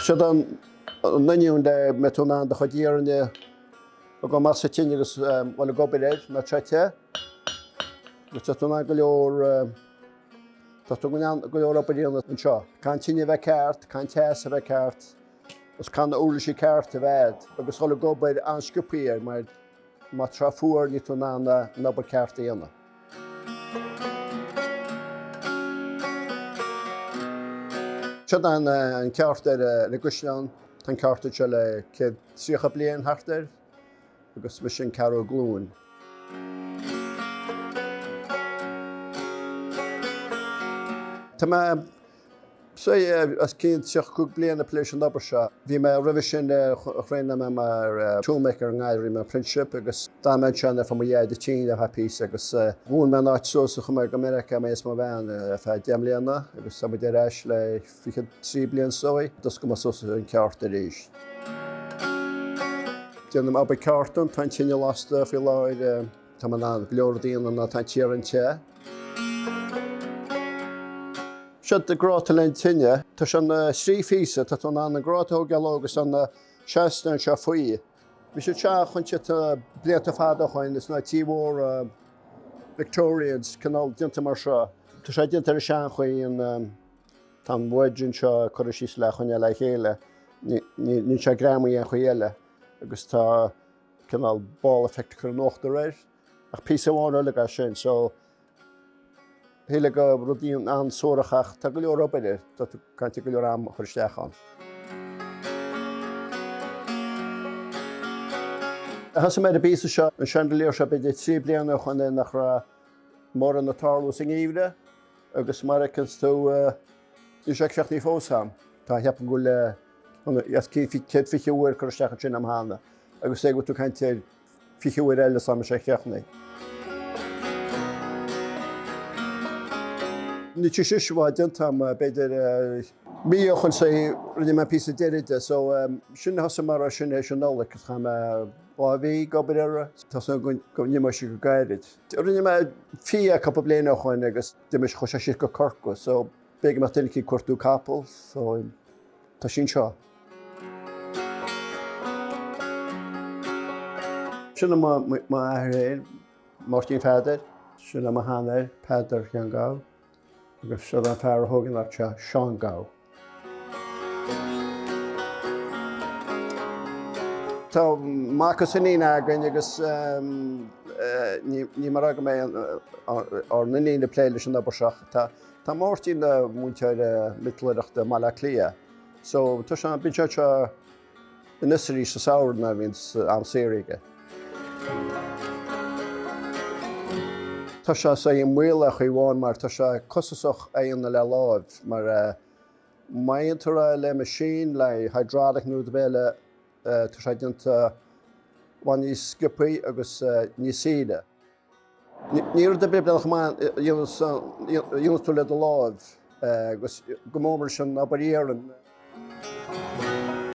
Siad naniún de metúna de chodíarne go mas tíine agus bhil gobeir na trete. Tá go leor Tá go leor Oibríonn anseo. Can tíine bheith ceart, can teas a bheith ceart, agus can úla sí ceart a bheith, agus thola gobeir an sciúpaíar mar má tra fuair ní tú ná nabar ceart a dhéanamh. Siad an ceart ar Traidisiún, tá cearta se le 3 bliain thart agus bhí sin cearú glúin. Tá as cín 2 bliain a pléis an obair seo. Bhí me roimhe sin chréine me mar toolmaker an gaiirí me Princip agus dáid sena fan dhéad tíine a hapí agus bhún me náid sosa chu mar go America mé má bhean fe 10 bliana agus sa de reis le 3 blian sói, dus go sosa an ceart a ríis. Déanam ab ceartan tá tíine lasta fi láid tá ná leordaíon na tá tíar an te. Siad de gráta lein tinne, tá an 3 físa tá an gráta ó geal agus an 16 se faoi. Bhí sé te chun blianta fada chuin is na tíhór Victorians canál dinta mar seo. Tá sé dinta ar sean chuin tá bhaidirn seo chuir síos le chuine le chéile, ní se gramí an chuile, agus tá canál ball effect chu nócht réir, ach pí amháin le sin, so héile go rudíon an sórachach tá go leor Oibríonn, tá caiinte go leor am chuir isteachán. Has mé a bísa seo an seandaléir se beidir 3 bliana chun nach ra mór an na tarlú sin íomhre, agus marchas tú ní sé seach ní fósam. Tá heapan go le céad fichiúir chuir isteach sin am hána, agus é go tú caiinte fichiúir eile sam sé cheachnaí. Ní tí siúhá dintam beidir míochan sé rinne me pí déide, so sin has mar sin é sin nóla chu bhí gobeir tá go nimime si go gairid. Rinne me fi a cap bliana chuin agus duimiis chu sé si go corcu, so bé mar tuicí cuairtú capal, so tá sin seo. Sinna má athair Martin Peadar, sinna má athair Peadar an Ghabha, agus siad an fear thugan le se Seán Ghabha. Tá máchas in íon againn agus ní mar aga mé ar na íon pléile sin obair seach. Tá mórtín le múnteir mitleireachta mala clia, so tá se bin se in isirí sa saoirna víns am séige. Tá se sé an mhuiile chu bháin mar tá se cosasach éon le láimh mar maionntar le machine le hydraulic nó béile tá sé dinta bhain níos scipaí agus níos siide. Níor de biblinach dhéanamh tú le do láimh agus go mór sin Oibríonn.